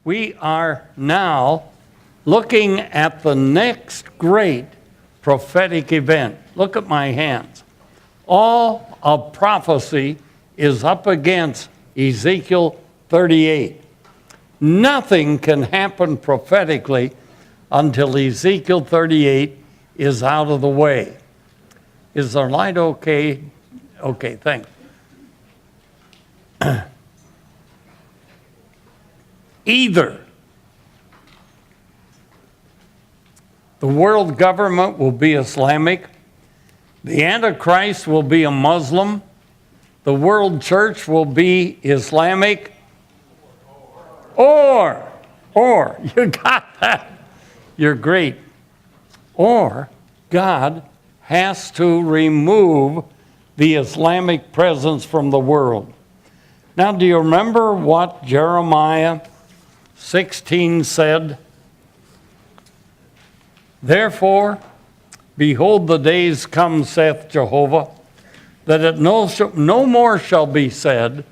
We are now looking at the next great prophetic event. Look at my hands. All of prophecy is up against Ezekiel 38. Nothing can happen prophetically until Ezekiel 38 is out of the way. Is the light okay? Okay, thanks. Either the world government will be Islamic, the Antichrist will be a Muslim, the world church will be Islamic, or, you got that, you're great, or God has to remove the Islamic presence from the world. Now, do you remember what Jeremiah 16 said? Therefore, behold, the days come, saith Jehovah, that it no more shall be said,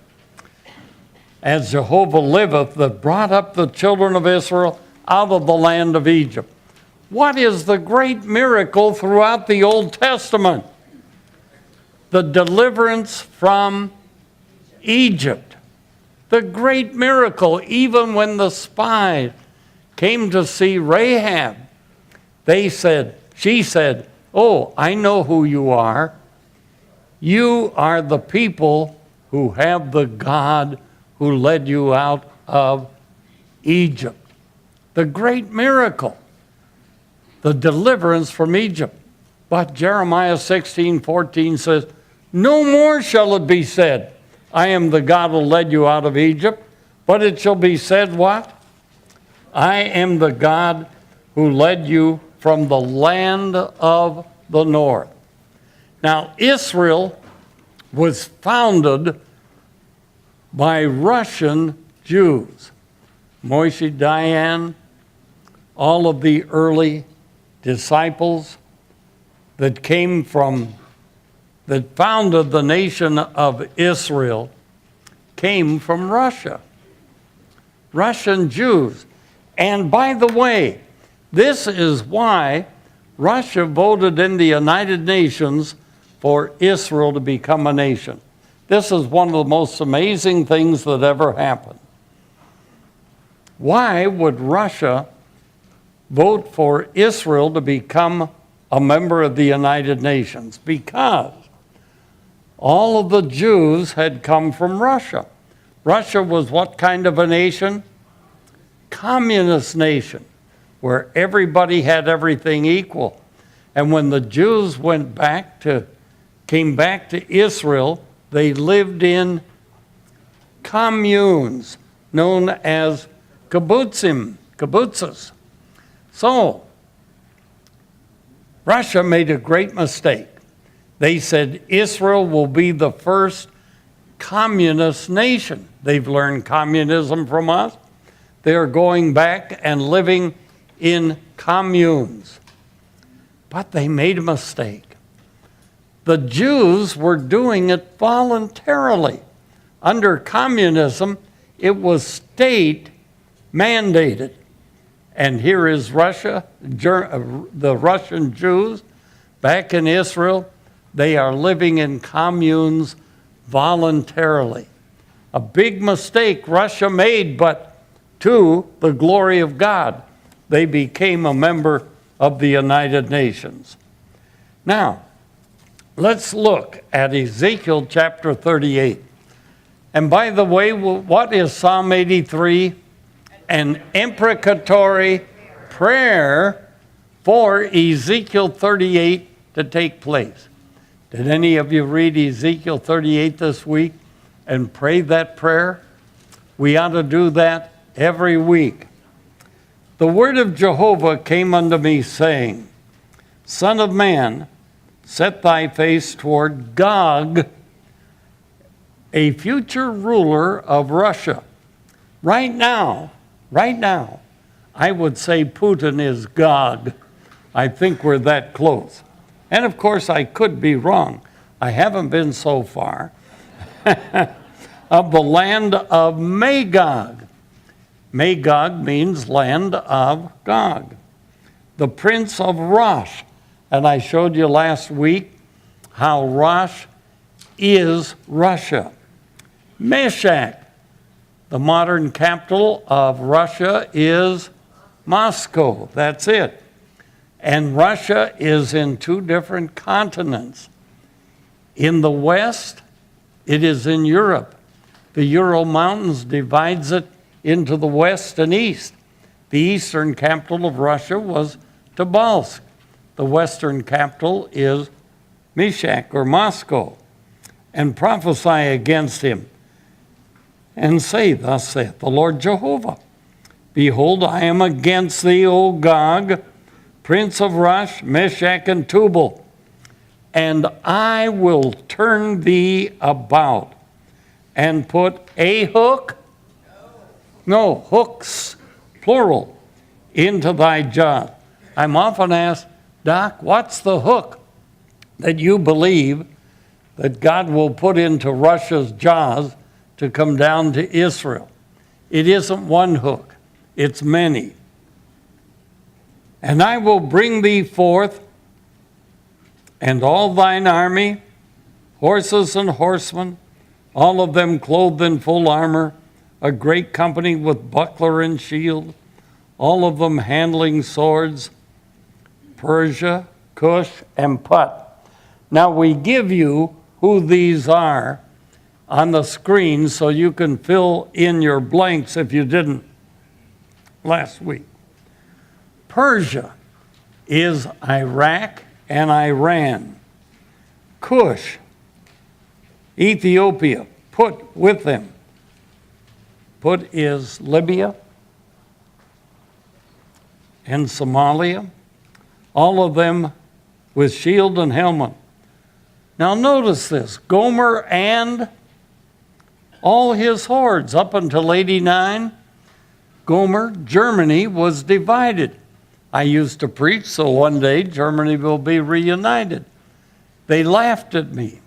as Jehovah liveth, that brought up the children of Israel out of the land of Egypt. What is the great miracle throughout the Old Testament? The deliverance from Egypt. The great miracle, even when the spies came to see Rahab, she said, oh, I know who you are. You are the people who have the God who led you out of Egypt. The great miracle, the deliverance from Egypt. But Jeremiah 16:14 says, no more shall it be said, I am the God who led you out of Egypt, but it shall be said what? I am the God who led you from the land of the north. Now, Israel was founded by Russian Jews. Moshe Dayan, all of the early disciples that founded the nation of Israel came from Russia. Russian Jews. And by the way, this is why Russia voted in the United Nations for Israel to become a nation. This is one of the most amazing things that ever happened. Why would Russia vote for Israel to become a member of the United Nations? Because all of the Jews had come from Russia. Russia was what kind of a nation? Communist nation, where everybody had everything equal. And when the Jews came back to Israel, they lived in communes known as kibbutzes. So, Russia made a great mistake. They said Israel will be the first communist nation. They've learned communism from us. They're going back and living in communes. But they made a mistake. The Jews were doing it voluntarily. Under communism, it was state mandated. And here is Russia, the Russian Jews back in Israel. They are living in communes voluntarily. A big mistake Russia made, but to the glory of God, they became a member of the United Nations. Now, let's look at Ezekiel chapter 38. And by the way, what is Psalm 83? An imprecatory prayer for Ezekiel 38 to take place. Did any of you read Ezekiel 38 this week and pray that prayer? We ought to do that every week. The word of Jehovah came unto me, saying, Son of man, set thy face toward Gog, a future ruler of Russia. Right now, I would say Putin is Gog. I think we're that close. And of course, I could be wrong. I haven't been so far. Of the land of Magog. Magog means land of Gog. The prince of Rosh, and I showed you last week how Rosh is Russia. Meshach, the modern capital of Russia is Moscow. That's it. And Russia is in two different continents. In the west, it is in Europe. The Ural Mountains divides it into the west and east. The eastern capital of Russia was Tobolsk. The western capital is Meshach or Moscow. And prophesy against him and say, thus saith the Lord Jehovah, behold, I am against thee, O Gog, prince of Rosh, Meshach, and Tubal, and I will turn thee about and put a hook, no, hooks, plural, into thy jaws. I'm often asked, Doc, what's the hook that you believe that God will put into Russia's jaws to come down to Israel? It isn't one hook, it's many. And I will bring thee forth, and all thine army, horses and horsemen, all of them clothed in full armor, a great company with buckler and shield, all of them handling swords, Persia, Cush, and Put. Now we give you who these are on the screen so you can fill in your blanks if you didn't last week. Persia is Iraq and Iran. Cush, Ethiopia, Put with them. Put is Libya and Somalia, all of them with shield and helmet. Now notice this, Gomer and all his hordes up until 89, Gomer, Germany was divided. I used to preach, so one day Germany will be reunited. They laughed at me.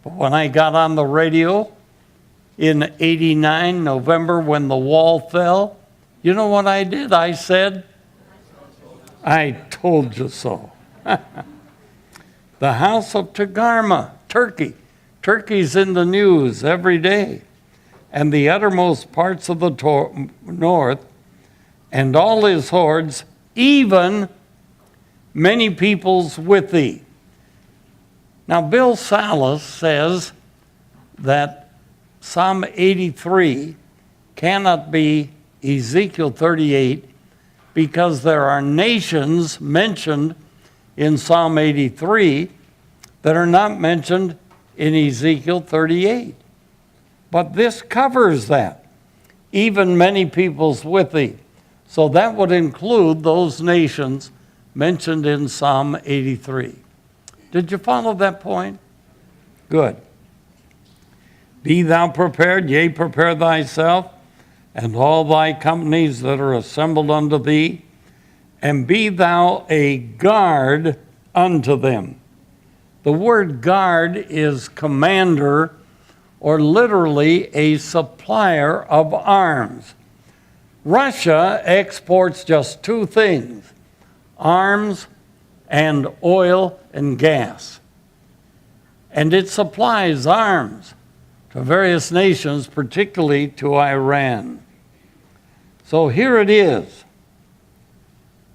But when I got on the radio in 89, November, when the wall fell, you know what I did? I said, I told you so. The house of Togarmah, Turkey. Turkey's in the news every day. And the uttermost parts of the north, and all his hordes, even many peoples with thee. Now, Bill Salas says that Psalm 83 cannot be Ezekiel 38 because there are nations mentioned in Psalm 83 that are not mentioned in Ezekiel 38. But this covers that, even many peoples with thee. So that would include those nations mentioned in Psalm 83. Did you follow that point? Good. Be thou prepared, yea, prepare thyself, and all thy companies that are assembled unto thee, and be thou a guard unto them. The word guard is commander, or literally a supplier of arms. Russia exports just two things, arms and oil and gas. And it supplies arms to various nations, particularly to Iran. So here it is.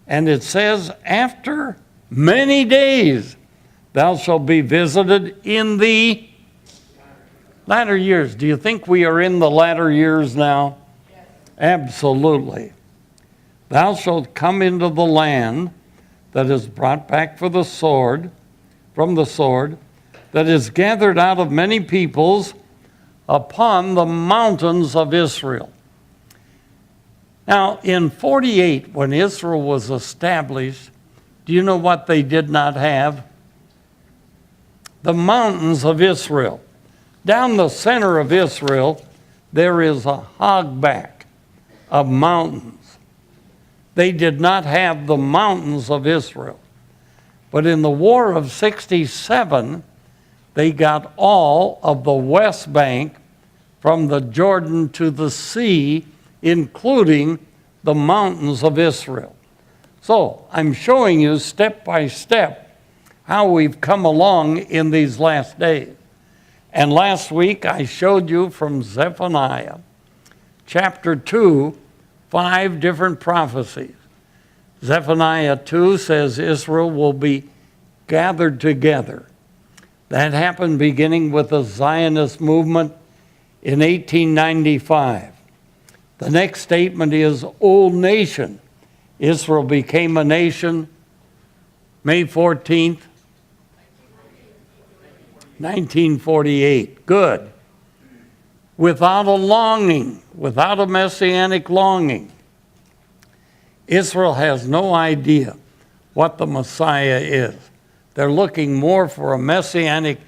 And it says, after many days thou shalt be visited in the latter years. Do you think we are in the latter years now? Yes. Absolutely. Thou shalt come into the land that is brought back from the sword, that is gathered out of many peoples upon the mountains of Israel. Now, in 48, when Israel was established, do you know what they did not have? The mountains of Israel. Down the center of Israel, there is a hogback of mountains. They did not have the mountains of Israel. But in the War of 67, they got all of the West Bank from the Jordan to the sea including the mountains of Israel. So I'm showing you step by step how we've come along in these last days. And last week I showed you from Zephaniah chapter 2, 5 different prophecies. Zephaniah 2 says Israel will be gathered together. That happened beginning with the Zionist movement in 1895. The next statement is, O nation. Israel became a nation May 14th, 1948. Good. Without a longing, without a messianic longing. Israel has no idea what the Messiah is. They're looking more for a messianic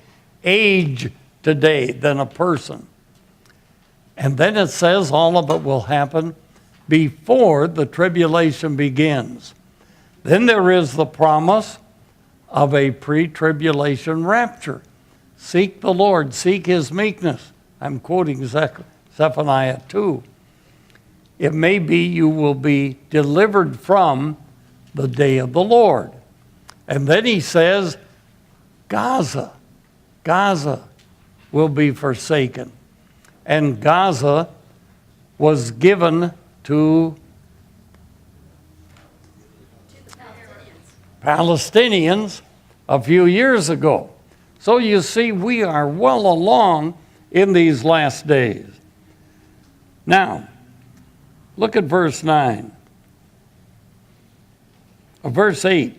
age today than a person. And then it says all of it will happen before the tribulation begins. Then there is the promise of a pre-tribulation rapture. Seek the Lord, seek his meekness. I'm quoting Zephaniah 2. It may be you will be delivered from the day of the Lord. And then he says, Gaza will be forsaken. And Gaza was given to Palestinians a few years ago. So you see, we are well along in these last days. Now, look at verse 9. Verse 8.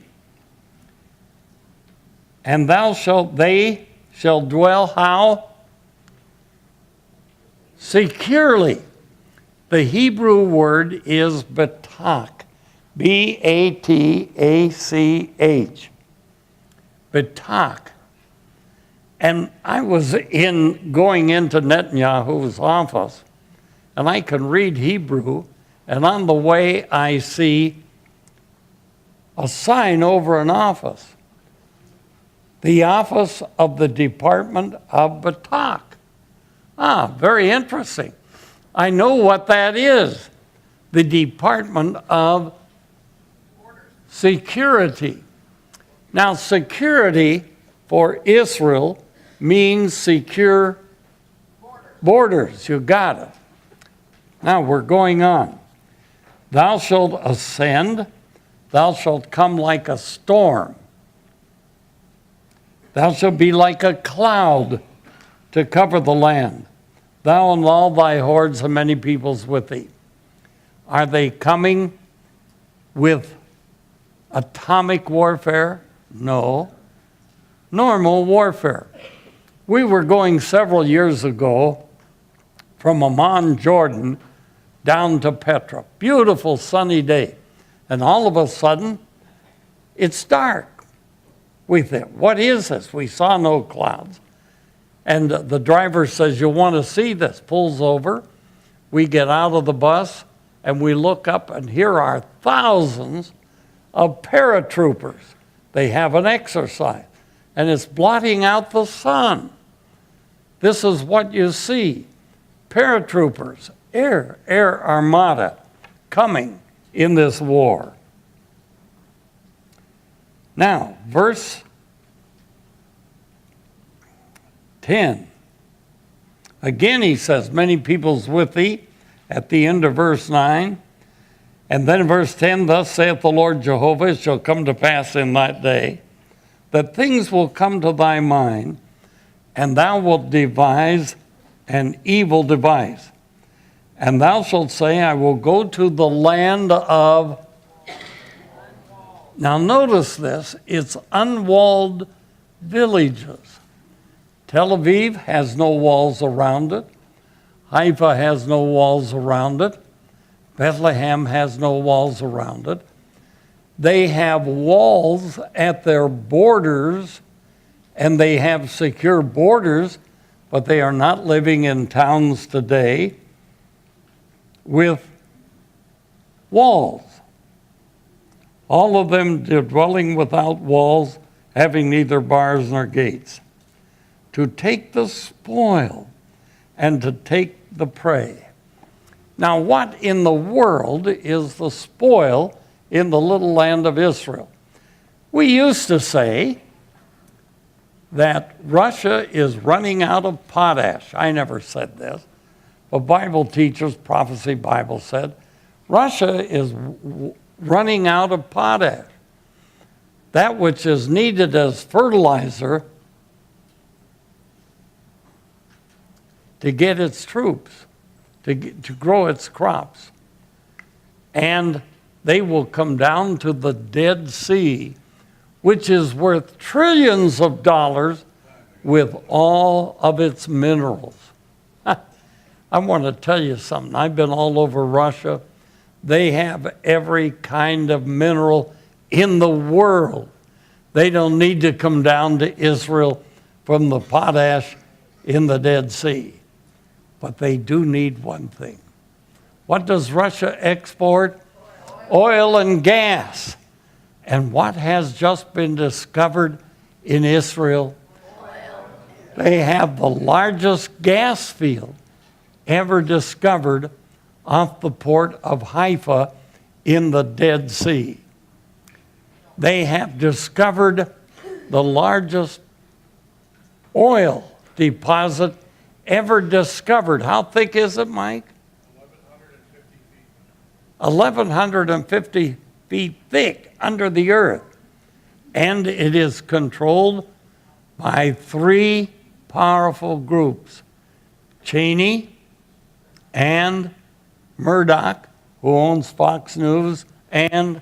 And they shall dwell how? Securely. The Hebrew word is batak. B-A-T-A-C-H. Batak. And I was going into Netanyahu's office, and I can read Hebrew, and on the way I see a sign over an office. The office of the Department of Batak. Very interesting. I know what that is. The Department of Security. Now, security for Israel means secure borders. You got it. Now we're going on. Thou shalt ascend. Thou shalt come like a storm. Thou shalt be like a cloud to cover the land. Thou and all thy hordes and many peoples with thee. Are they coming with atomic warfare? No. Normal warfare. We were going several years ago from Amman, Jordan, down to Petra. Beautiful sunny day. And all of a sudden, it's dark. We think, what is this? We saw no clouds. And the driver says, you want to see this? Pulls over. We get out of the bus and we look up, and here are thousands of paratroopers. They have an exercise, and it's blotting out the sun. This is what you see. Paratroopers, air armada coming in this war. Now, verse 10. Again, he says, many peoples with thee, at the end of verse 9. And then verse 10, thus saith the Lord Jehovah, it shall come to pass in that day, that things will come to thy mind, and thou wilt devise an evil device. And thou shalt say, I will go to the land of... Now notice this, it's unwalled villages. Tel Aviv has no walls around it. Haifa has no walls around it. Bethlehem has no walls around it. They have walls at their borders, and they have secure borders, but they are not living in towns today with walls. All of them dwelling without walls, having neither bars nor gates. To take the spoil and to take the prey. Now, what in the world is the spoil in the little land of Israel? We used to say that Russia is running out of potash. I never said this, but Bible teachers, Prophecy Bible said, Russia is running out of potash. That which is needed as fertilizer to get its troops, to grow its crops. And they will come down to the Dead Sea, which is worth trillions of dollars with all of its minerals. I want to tell you something. I've been all over Russia. They have every kind of mineral in the world. They don't need to come down to Israel from the potash in the Dead Sea. But they do need one thing. What does Russia export? Oil and gas. And what has just been discovered in Israel? Oil. They have the largest gas field ever discovered off the port of Haifa in the Dead Sea. They have discovered the largest oil deposit ever discovered. How thick is it, Mike? 1,150 feet thick under the earth. And it is controlled by three powerful groups: Cheney and Murdoch, who owns Fox News, and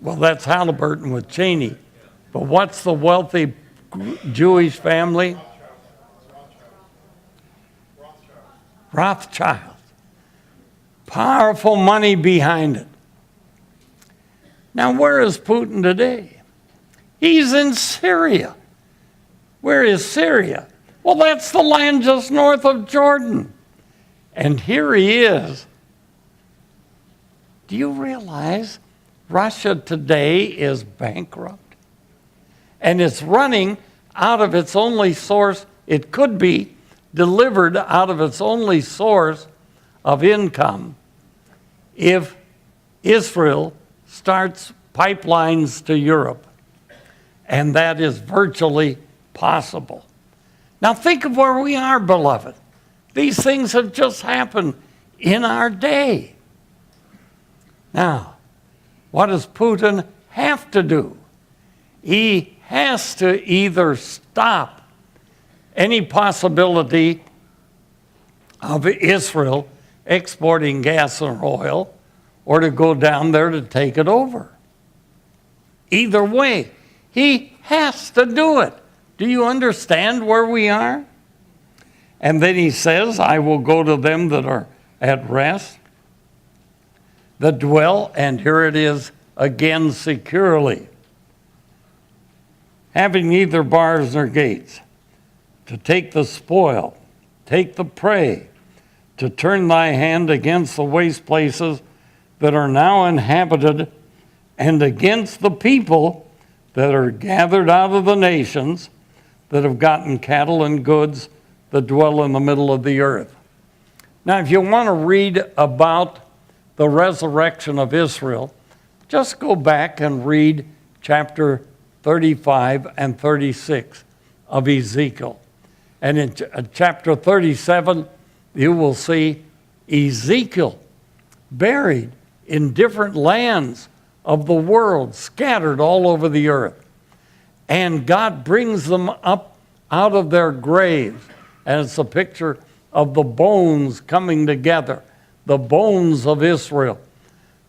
well, that's Halliburton with Cheney. But what's the wealthy Jewish family? Rothschild. Powerful money behind it. Now, where is Putin today? He's in Syria. Where is Syria? Well, that's the land just north of Jordan. And here he is. Do you realize Russia today is bankrupt? And it's running out of its only source. It could be delivered out of its only source of income if Israel starts pipelines to Europe. And that is virtually possible. Now think of where we are, beloved. These things have just happened in our day. Now, what does Putin have to do? He has to either stop any possibility of Israel exporting gas and oil, or to go down there to take it over. Either way, he has to do it. Do you understand where we are? And then he says, I will go to them that are at rest, that dwell, and here it is again, securely, having neither bars nor gates, to take the spoil, take the prey, to turn thy hand against the waste places that are now inhabited, and against the people that are gathered out of the nations, that have gotten cattle and goods, that dwell in the middle of the earth. Now, if you want to read about the resurrection of Israel, just go back and read chapter 35 and 36 of Ezekiel. And in chapter 37, you will see Ezekiel buried in different lands of the world, scattered all over the earth. And God brings them up out of their graves. And it's a picture of the bones coming together, the bones of Israel.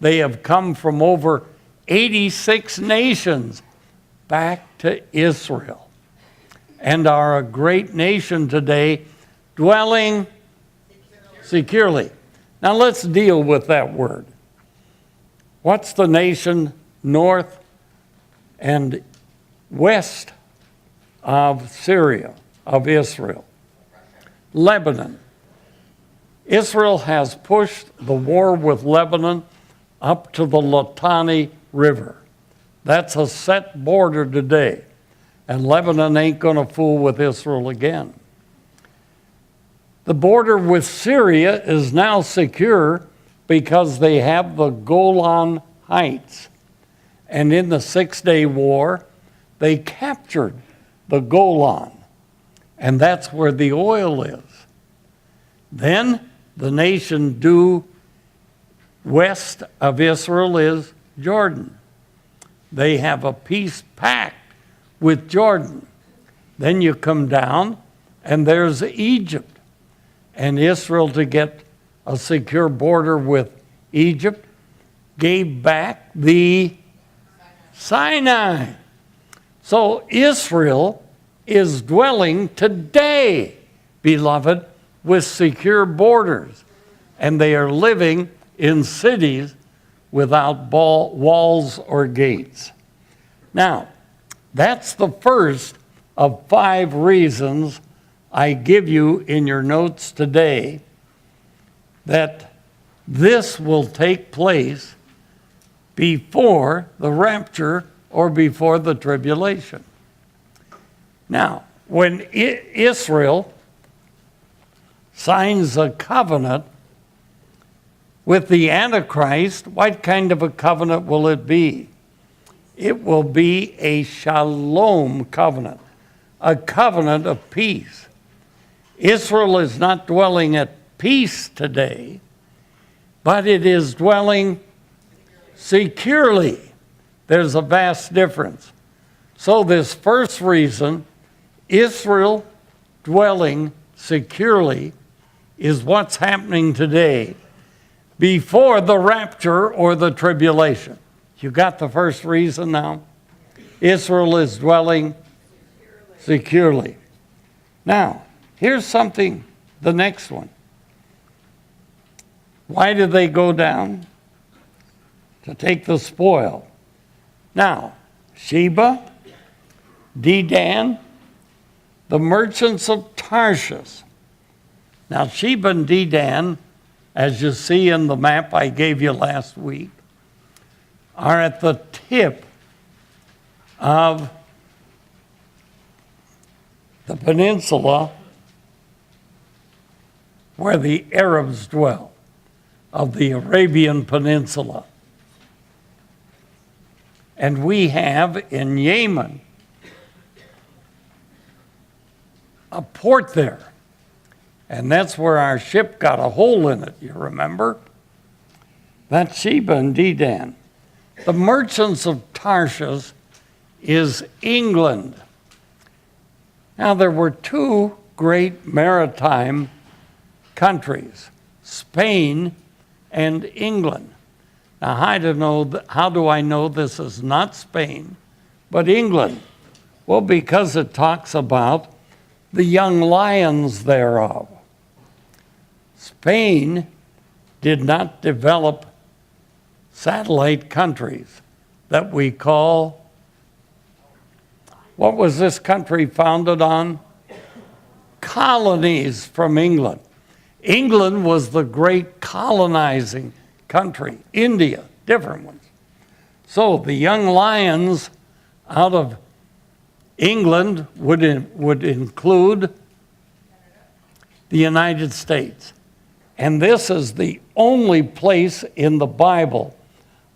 They have come from over 86 nations back to Israel and are a great nation today, dwelling securely. Now let's deal with that word. What's the nation north and west of Syria, of Israel? Lebanon. Israel has pushed the war with Lebanon up to the Litani River. That's a set border today. And Lebanon ain't going to fool with Israel again. The border with Syria is now secure because they have the Golan Heights. And in the Six-Day War, they captured the Golan. And that's where the oil is. Then the nation due west of Israel is Jordan. They have a peace pact with Jordan. Then you come down, and there's Egypt. And Israel, to get a secure border with Egypt, gave back the Sinai. So Israel is dwelling today, beloved, with secure borders. And they are living in cities without walls or gates. Now, that's the first of 5 reasons I give you in your notes today that this will take place before the rapture or before the tribulation. Now, when Israel signs a covenant with the Antichrist, what kind of a covenant will it be? It will be a shalom covenant, a covenant of peace. Israel is not dwelling at peace today, but it is dwelling securely. There's a vast difference. So this first reason, Israel dwelling securely, is what's happening today before the rapture or the tribulation. You got the first reason now? Israel is dwelling securely. Now, here's something, the next one. Why did they go down? To take the spoil. Now, Sheba, Dedan, the merchants of Tarshish. Now, Sheba and Dedan, as you see in the map I gave you last week, are at the tip of the peninsula where the Arabs dwell, of the Arabian Peninsula. And we have in Yemen a port there. And that's where our ship got a hole in it, you remember? That's Sheba and Dedan. The merchants of Tarshish is England. Now, there were 2 great maritime countries, Spain and England. Now, how do I know this is not Spain, but England? Well, because it talks about the young lions thereof. Spain did not develop satellite countries that we call, what was this country founded on? Colonies from England. England was the great colonizing country. India, different ones. So the young lions out of England would include the United States. And this is the only place in the Bible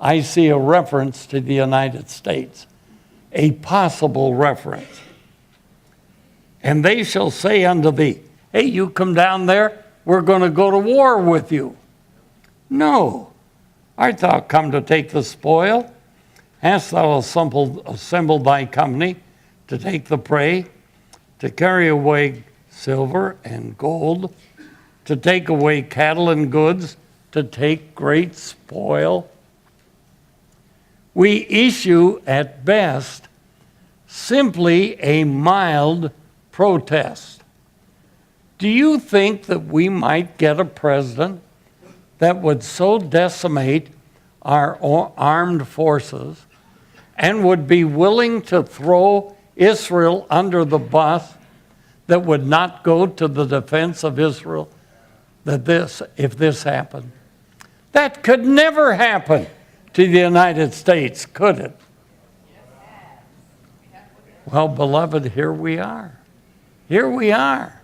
I see a reference to the United States, a possible reference. And they shall say unto thee, hey, you come down there, we're going to go to war with you. No, art thou come to take the spoil? Hast thou assembled thy company to take the prey, to carry away silver and gold, to take away cattle and goods, to take great spoil? We issue at best simply a mild protest. Do you think that we might get a president that would so decimate our armed forces and would be willing to throw Israel under the bus, that would not go to the defense of Israel, if this happened? That could never happen to the United States, could it? Well, beloved, here we are. Here we are.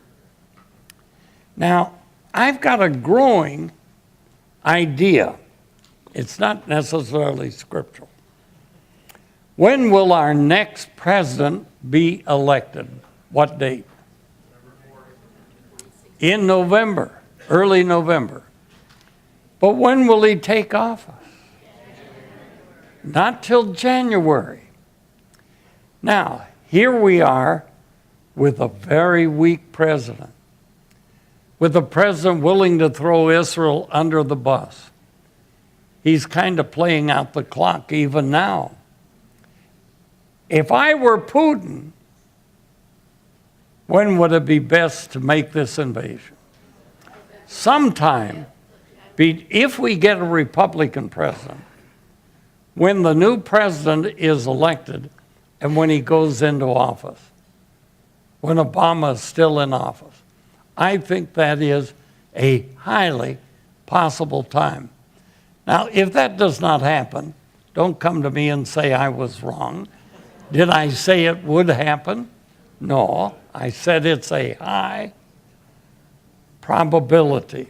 Now, I've got a growing idea. It's not necessarily scriptural. When will our next president be elected? What date? In November, early November. But when will he take office? Not till January. Now, here we are with a very weak president, with a president willing to throw Israel under the bus. He's kind of playing out the clock even now. If I were Putin, when would it be best to make this invasion? Sometime, if we get a Republican president, when the new president is elected and when he goes into office, when Obama is still in office, I think that is a highly possible time. Now, if that does not happen, don't come to me and say I was wrong. Did I say it would happen? No, I said it's a high probability.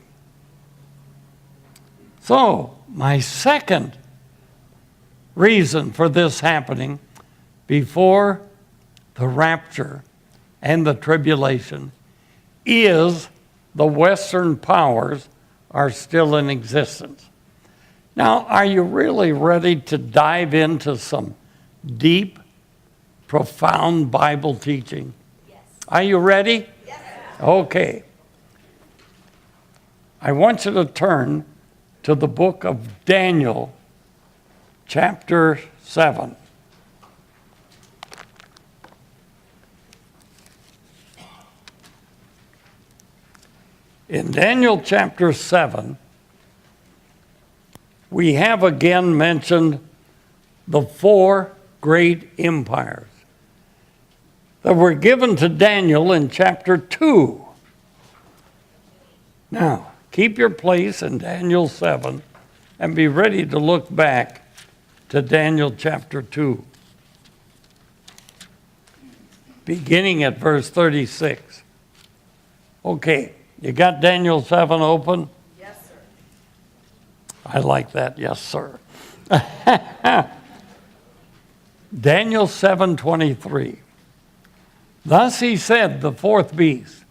So, my second reason for this happening before the rapture and the tribulation is the Western powers are still in existence. Now, are you really ready to dive into some deep, profound Bible teaching? Yes. Are you ready? Yes. Okay. I want you to turn to the book of Daniel, chapter 7. In Daniel chapter 7, we have again mentioned the four great empires that were given to Daniel in chapter 2. Now, keep your place in Daniel 7 and be ready to look back to Daniel chapter 2, beginning at verse 36. Okay, you got Daniel 7 open? Yes, sir. I like that, yes, sir. Daniel 7:23. Thus he said, the fourth beast.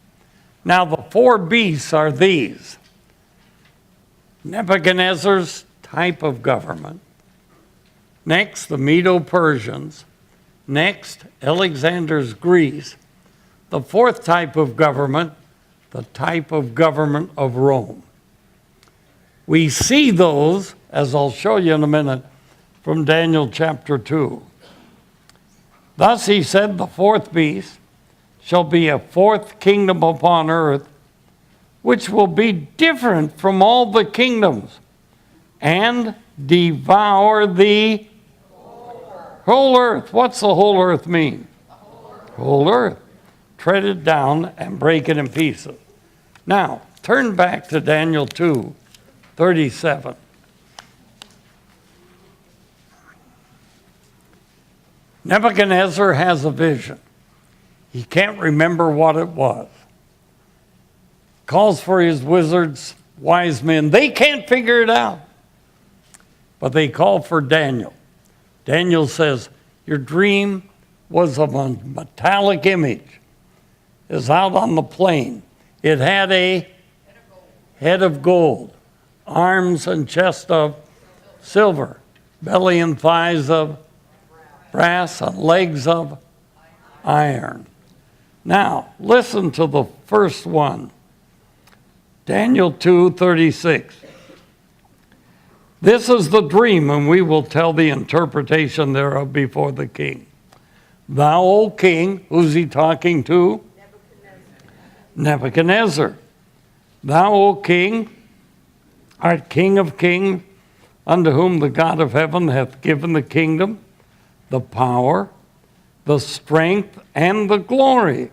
Now the four beasts are these: Nebuchadnezzar's type of government. Next, the Medo-Persians. Next, Alexander's Greece. The fourth type of government, the type of government of Rome. We see those, as I'll show you in a minute, from Daniel chapter 2. Thus he said, the fourth beast shall be a fourth kingdom upon earth, which will be different from all the kingdoms, and devour the whole earth. What's the whole earth mean? Whole earth. Tread it down and break it in pieces. Now, turn back to Daniel 2:37. Nebuchadnezzar has a vision. He can't remember what it was. Calls for his wizards, wise men. They can't figure it out. But they call for Daniel. Daniel says, your dream was of a metallic image. It's out on the plain. It had a head of gold, arms and chest of silver, belly and thighs of brass, and legs of iron. Now, listen to the first one. Daniel 2:36. This is the dream, and we will tell the interpretation thereof before the king. Thou, O king, who's he talking to? Nebuchadnezzar. Thou, O king, art king of kings, unto whom the God of heaven hath given the kingdom, the power, the strength, and the glory.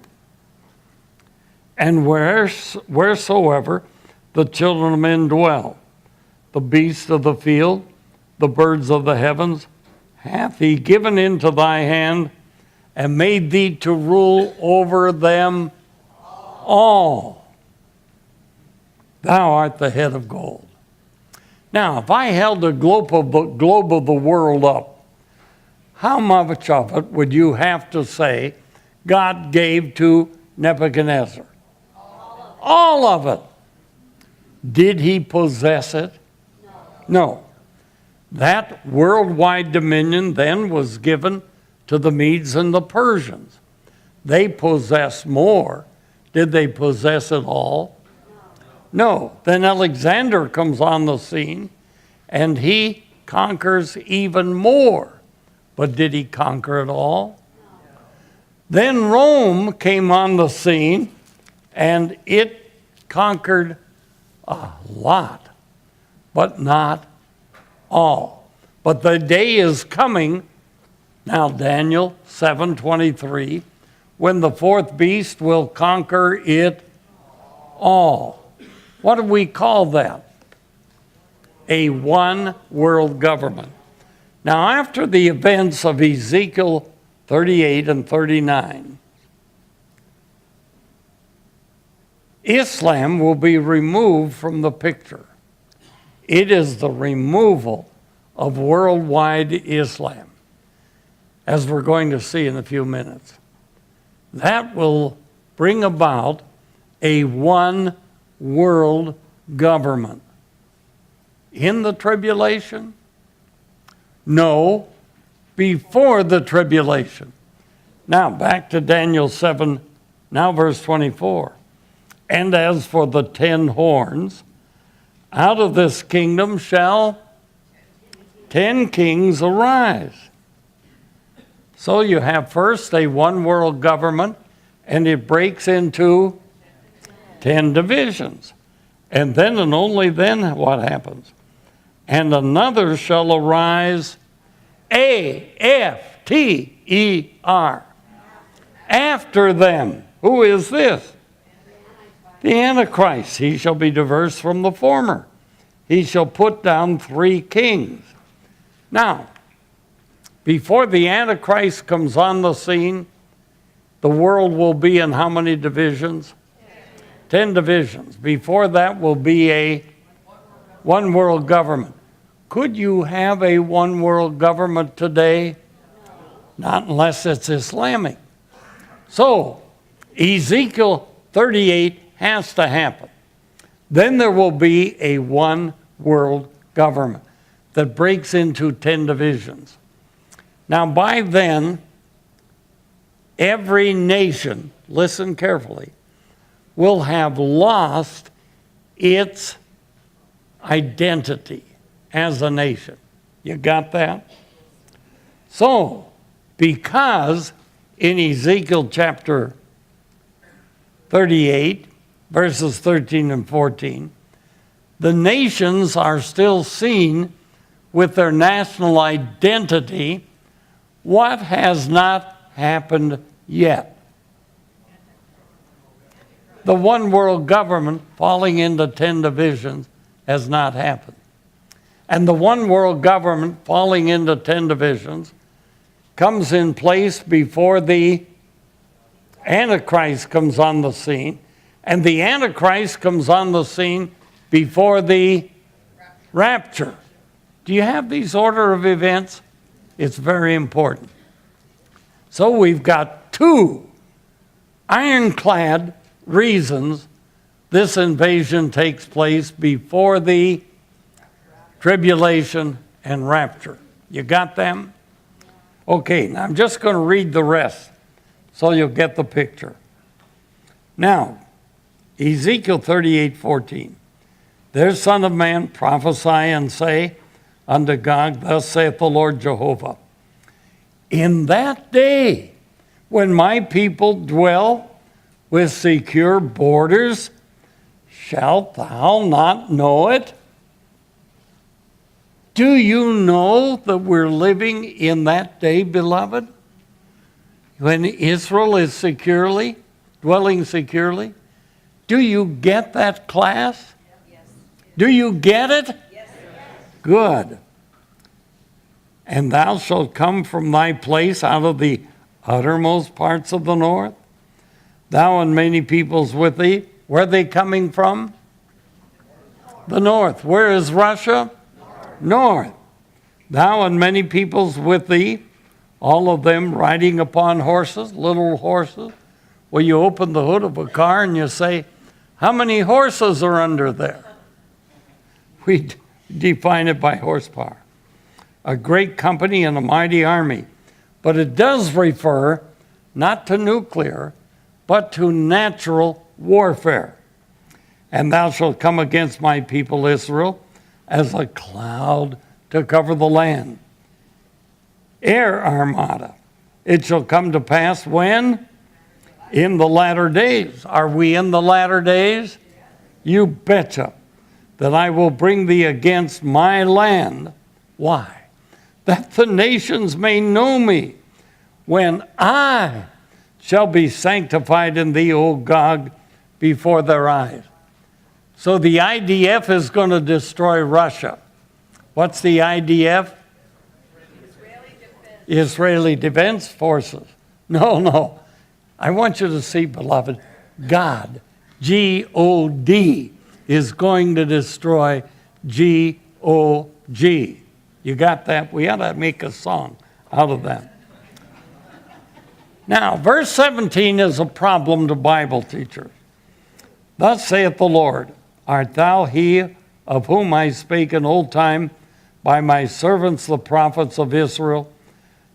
And wheresoever the children of men dwell, the beasts of the field, the birds of the heavens, hath he given into thy hand, and made thee to rule over them all. Thou art the head of gold. Now, if I held the globe of the world up, how much of it would you have to say God gave to Nebuchadnezzar? All of it. Did he possess it? No. That worldwide dominion then was given to the Medes and the Persians. They possessed more. Did they possess it all? No. Then Alexander comes on the scene, and he conquers even more. But did he conquer it all? Then Rome came on the scene, and it conquered a lot, but not all. But the day is coming, now Daniel 7:23, when the fourth beast will conquer it all. What do we call that? A one world government. Now, after the events of Ezekiel 38 and 39, Islam will be removed from the picture. It is the removal of worldwide Islam, as we're going to see in a few minutes. That will bring about a one world government. In the tribulation? No, before the tribulation. Now, back to Daniel 7, now verse 24. And as for the 10 horns, out of this kingdom shall 10 kings arise. So you have first a one world government, and it breaks into 10 divisions. And then and only then what happens? And another shall arise, A-F-T-E-R, after them. Who is this? The Antichrist. He shall be diverse from the former. He shall put down 3 kings. Now, before the Antichrist comes on the scene, the world will be in how many divisions? 10 divisions. Before that will be a one world government. Could you have a one world government today? Not unless it's Islamic. So, Ezekiel 38 has to happen. Then there will be a one world government that breaks into 10 divisions. Now, by then, every nation, listen carefully, will have lost its identity as a nation. You got that? So, because in Ezekiel chapter 38, verses 13 and 14, the nations are still seen with their national identity. What has not happened yet? The one world government falling into 10 divisions has not happened. And the one world government falling into 10 divisions comes in place before the Antichrist comes on the scene. And the Antichrist comes on the scene before the rapture. Do you have these order of events? It's very important. So we've got 2 ironclad reasons this invasion takes place before the tribulation and rapture. You got them? Okay, now I'm just going to read the rest so you'll get the picture. Now, Ezekiel 38:14. There, son of man, prophesy and say unto Gog, thus saith the Lord Jehovah, in that day when my people dwell with secure borders, shalt thou not know it? Do you know that we're living in that day, beloved? When Israel is securely, dwelling securely? Do you get that class? Yes. Do you get it? Yes. Good. And thou shalt come from thy place out of the uttermost parts of the north, thou and many peoples with thee. Where are they coming from? The north. Where is Russia? North. Thou and many peoples with thee, all of them riding upon horses, little horses. Well, you open the hood of a car and you say, how many horses are under there? We define it by horsepower. A great company and a mighty army. But it does refer not to nuclear, but to natural warfare. And thou shalt come against my people Israel as a cloud to cover the land. Air armada. It shall come to pass when? In the latter days. Are we in the latter days? You betcha. That I will bring thee against my land. Why? That the nations may know me, when I shall be sanctified in thee, O Gog, before their eyes. So the IDF is going to destroy Russia. What's the IDF? Israeli Defense Forces. No. I want you to see, beloved, God, G-O-D, is going to destroy G-O-G. You got that? We ought to make a song out of that. Now, verse 17 is a problem to Bible teachers. Thus saith the Lord, art thou he of whom I spake in old time by my servants the prophets of Israel,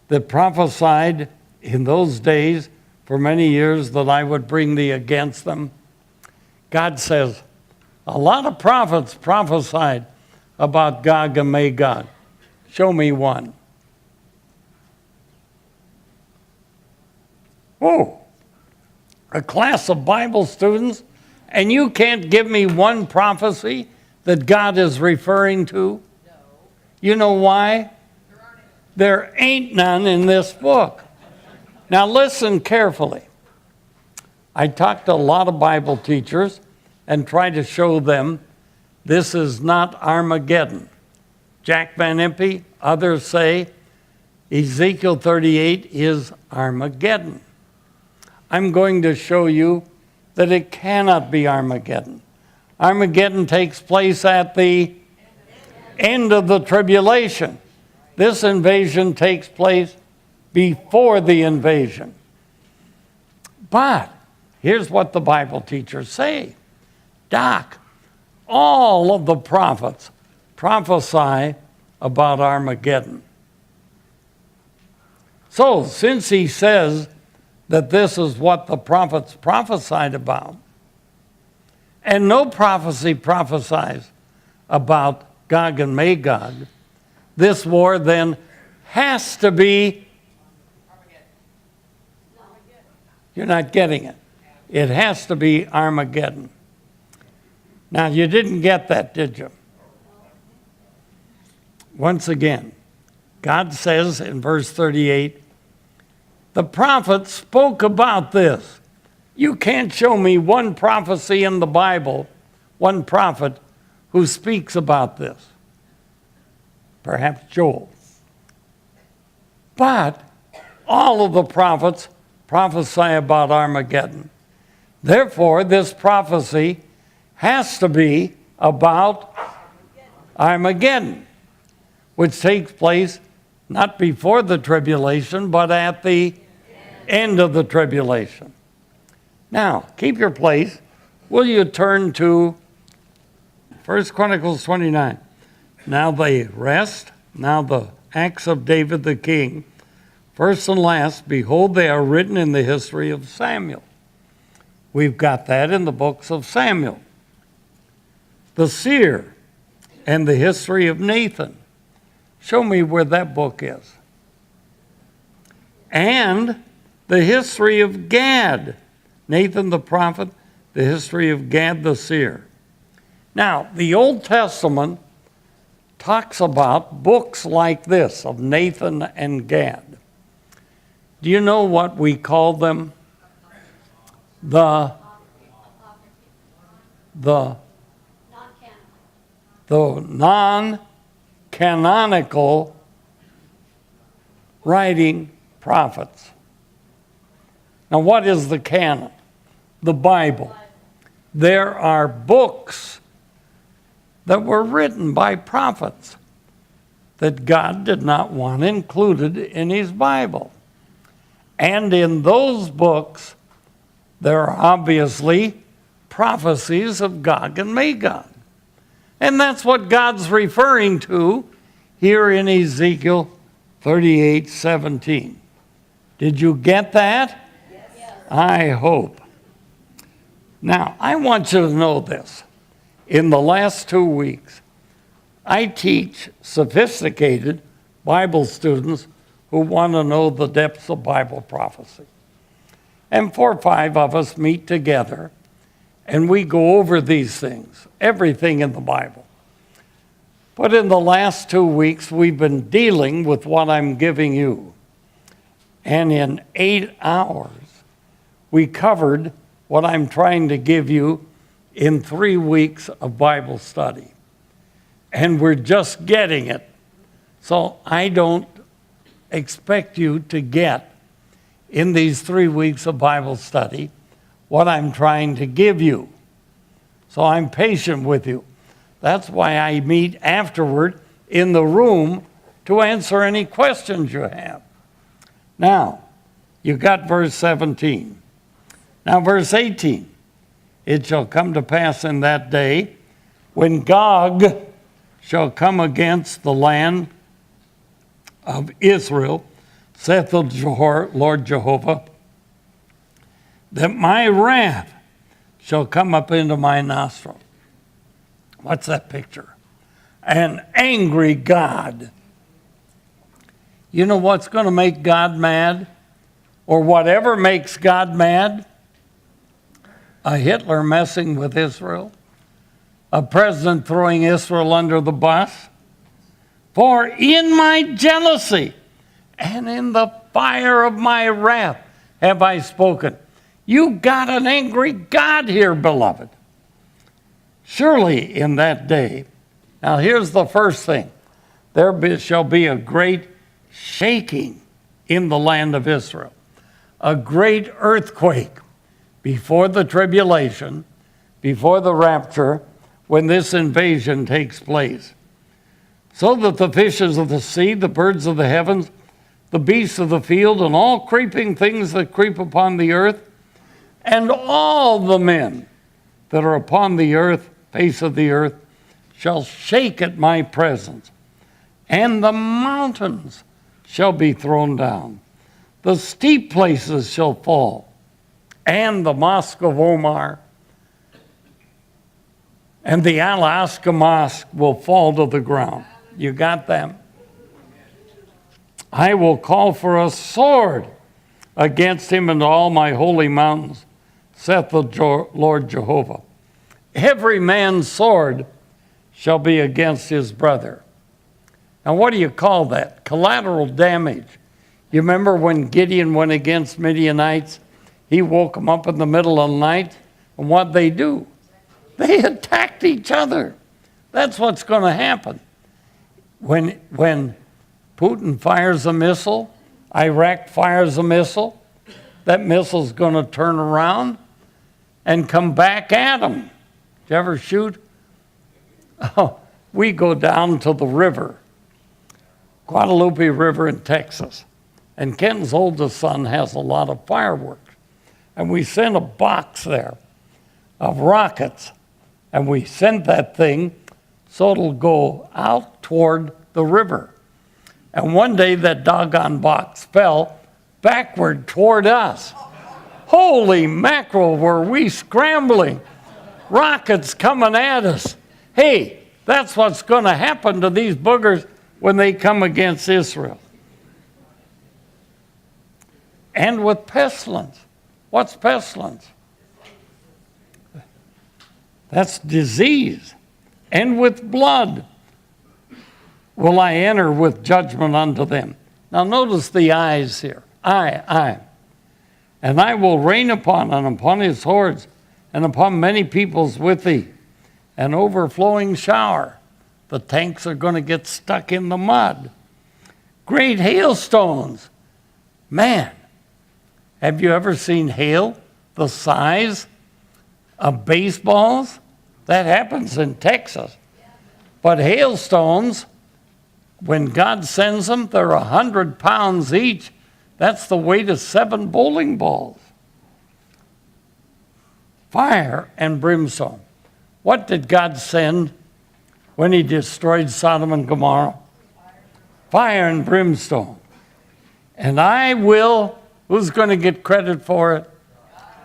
that prophesied in those days for many years that I would bring thee against them? God says, a lot of prophets prophesied about Gog and Magog. Show me one. Oh, a class of Bible students, and you can't give me one prophecy that God is referring to? No. You know why? There ain't none in this book. Now listen carefully. I talked to a lot of Bible teachers and tried to show them this is not Armageddon. Jack Van Impe, others say Ezekiel 38 is Armageddon. I'm going to show you that it cannot be Armageddon. Armageddon takes place at the end of the tribulation. This invasion takes place before the invasion. But here's what the Bible teachers say. Doc, all of the prophets prophesy about Armageddon. So, since he says that this is what the prophets prophesied about, and no prophecy prophesies about Gog and Magog, this war then has to be, you're not getting it. It has to be Armageddon. Now, you didn't get that, did you? Once again, God says in verse 38, the prophets spoke about this. You can't show me one prophecy in the Bible, one prophet who speaks about this. Perhaps Joel. But all of the prophets prophesy about Armageddon. Therefore, this prophecy has to be about Armageddon, which takes place not before the tribulation, but at the end of the tribulation. Now, keep your place. Will you turn to 1 Chronicles 29? Now the rest, now the acts of David the king, first and last, behold, they are written in the history of Samuel. We've got that in the books of Samuel. The seer and the history of Nathan. Show me where that book is. And the history of Gad. Nathan the prophet, the history of Gad the seer. Now, the Old Testament talks about books like this of Nathan and Gad. Do you know what we call them? The non-canonical writing prophets. Now, what is the canon? The Bible. There are books that were written by prophets that God did not want included in his Bible. And in those books, there are obviously prophecies of Gog and Magog. And that's what God's referring to here in Ezekiel 38:17. Did you get that? Yes. I hope. Now, I want you to know this. In the last 2 weeks, I teach sophisticated Bible students who want to know the depths of Bible prophecy. And 4 or 5 of us meet together, and we go over these things, everything in the Bible. But in the last 2 weeks, we've been dealing with what I'm giving you. And in 8 hours, we covered what I'm trying to give you in 3 weeks of Bible study. And we're just getting it. So I don't expect you to get, in these 3 weeks of Bible study, what I'm trying to give you. So I'm patient with you. That's why I meet afterward in the room to answer any questions you have. Now, you got verse 17. Now, verse 18. It shall come to pass in that day when Gog shall come against the land of Israel, saith the Lord Jehovah, that my wrath shall come up into my nostril. What's that picture? An angry God. You know what's going to make God mad? Or whatever makes God mad? A Hitler messing with Israel? A president throwing Israel under the bus? For in my jealousy and in the fire of my wrath have I spoken. You got an angry God here, beloved. Surely in that day, now here's the first thing, shall be a great shaking in the land of Israel, a great earthquake before the tribulation, before the rapture, when this invasion takes place. So that the fishes of the sea, the birds of the heavens, the beasts of the field, and all creeping things that creep upon the earth, and all the men that are upon the earth, face of the earth, shall shake at my presence, and the mountains shall be thrown down. The steep places shall fall, and the mosque of Omar and the Al-Aqsa mosque will fall to the ground. You got them? I will call for a sword against him and all my holy mountains, saith the Lord Jehovah. Every man's sword shall be against his brother. Now, what do you call that? Collateral damage. You remember when Gideon went against Midianites? He woke them up in the middle of the night, and what'd they do? They attacked each other. That's what's going to happen. When Putin fires a missile, Iraq fires a missile, that missile's going to turn around and come back at them. Did you ever shoot? Oh, we go down to the river, Guadalupe River in Texas. And Ken's oldest son has a lot of fireworks. And we sent a box there of rockets. And we sent that thing so it'll go out toward the river. And one day that doggone box fell backward toward us. Holy mackerel, were we scrambling. Rockets coming at us. Hey, that's what's going to happen to these boogers when they come against Israel. And with pestilence. What's pestilence? That's disease. And with blood will I enter with judgment unto them. Now notice the eyes here. I. And I will rain upon and upon his hordes and upon many peoples with thee, an overflowing shower. The tanks are going to get stuck in the mud. Great hailstones. Man, have you ever seen hail the size of baseballs? That happens in Texas. But hailstones, when God sends them, they're 100 pounds each. That's the weight of 7 bowling balls. Fire and brimstone. What did God send when he destroyed Sodom and Gomorrah? Fire and brimstone. And I will, who's going to get credit for it?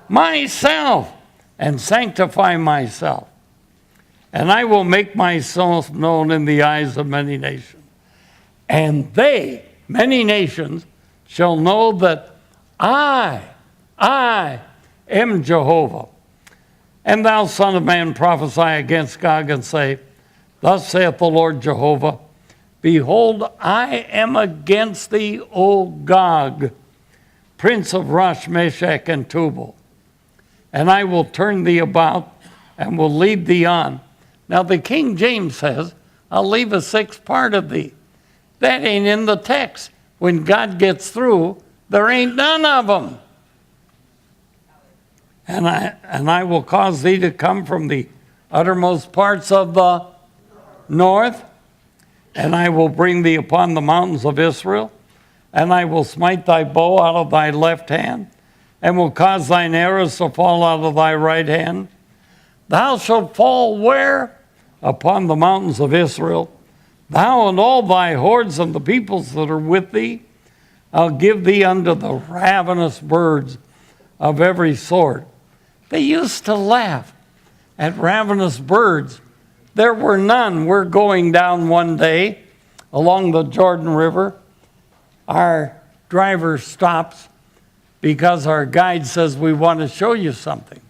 Myself, and sanctify myself. And I will make myself known in the eyes of many nations. And they, many nations, shall know that I am Jehovah. And thou, son of man, prophesy against Gog and say, thus saith the Lord Jehovah, behold, I am against thee, O Gog, prince of Rosh, Meshach, and Tubal. And I will turn thee about and will lead thee on. Now the King James says, I'll leave a sixth part of thee. That ain't in the text. When God gets through, there ain't none of them. And I will cause thee to come from the uttermost parts of the north, and I will bring thee upon the mountains of Israel, and I will smite thy bow out of thy left hand, and will cause thine arrows to fall out of thy right hand. Thou shalt fall where? Upon the mountains of Israel. Thou and all thy hordes and the peoples that are with thee, I'll give thee unto the ravenous birds of every sort. They used to laugh at ravenous birds. There were none. We're going down one day along the Jordan River. Our driver stops because our guide says, we want to show you something.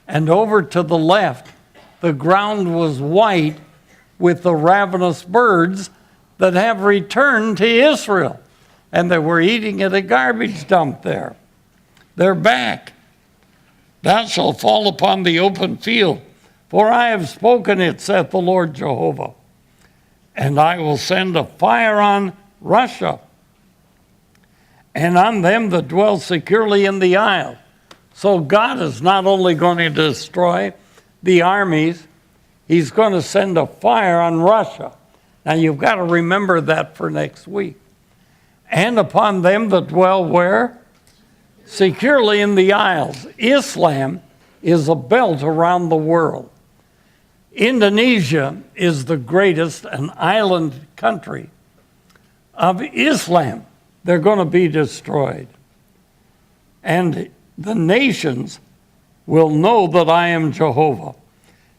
And over to the left, the ground was white with the ravenous birds that have returned to Israel. And they were eating at a garbage dump there. They're back. Thou shalt fall upon the open field, for I have spoken it, saith the Lord Jehovah. And I will send a fire on Russia, and on them that dwell securely in the isle. So God is not only going to destroy the armies, he's going to send a fire on Russia. Now you've got to remember that for next week. And upon them that dwell where? Securely in the isles. Islam is a belt around the world. Indonesia is the greatest, an island country of Islam. They're going to be destroyed. And the nations will know that I am Jehovah,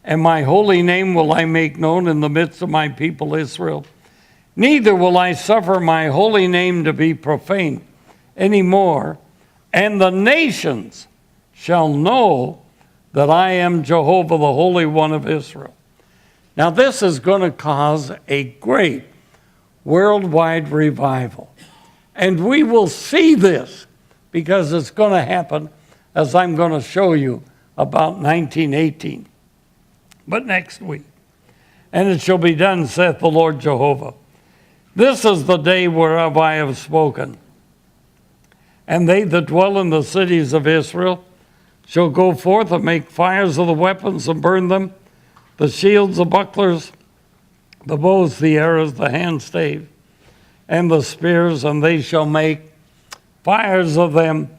and my holy name will I make known in the midst of my people Israel. Neither will I suffer my holy name to be profaned anymore, and the nations shall know that I am Jehovah, the Holy One of Israel. Now this is going to cause a great worldwide revival. And we will see this because it's going to happen, as I'm going to show you about 1918. But next week. And it shall be done, saith the Lord Jehovah. This is the day whereof I have spoken. And they that dwell in the cities of Israel shall go forth and make fires of the weapons and burn them, the shields, the bucklers, the bows, the arrows, the handstaves, and the spears, and they shall make fires of them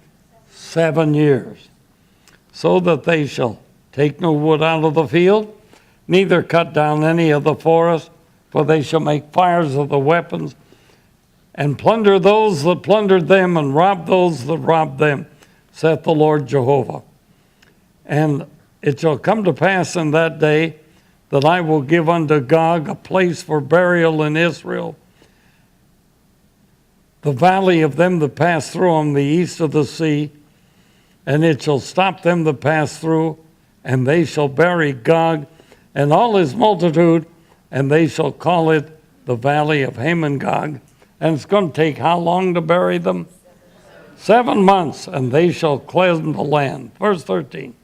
7 years, so that they shall take no wood out of the field, neither cut down any of the forest, for they shall make fires of the weapons, and plunder those that plundered them, and rob those that robbed them, saith the Lord Jehovah. And it shall come to pass in that day that I will give unto Gog a place for burial in Israel, the valley of them that pass through on the east of the sea, and it shall stop them that pass through, and they shall bury Gog and all his multitude, and they shall call it the valley of Hamon-Gog. And it's going to take how long to bury them? 7 months, and they shall cleanse the land. Verse 13.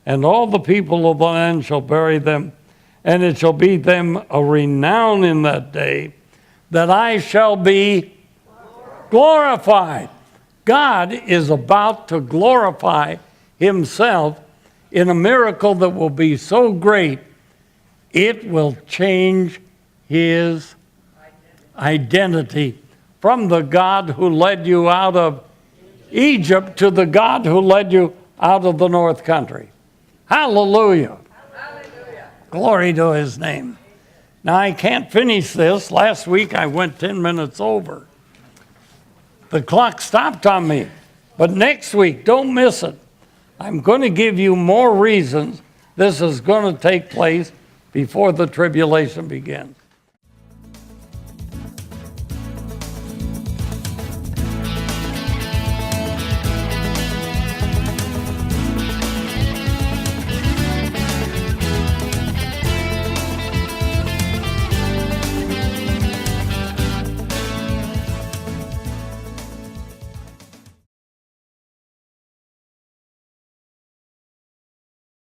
And all the people of the land shall bury them, and it shall be them a renown in that day, that I shall be glorified. God is about to glorify himself in a miracle that will be so great, It will change his identity from the God who led you out of Egypt to the God who led you out of the north country. Hallelujah. Hallelujah. Glory to his name. Now, I can't finish this. Last week I went 10 minutes over. The clock stopped on me. But next week, don't miss it. I'm going to give you more reasons this is going to take place before the tribulation begins.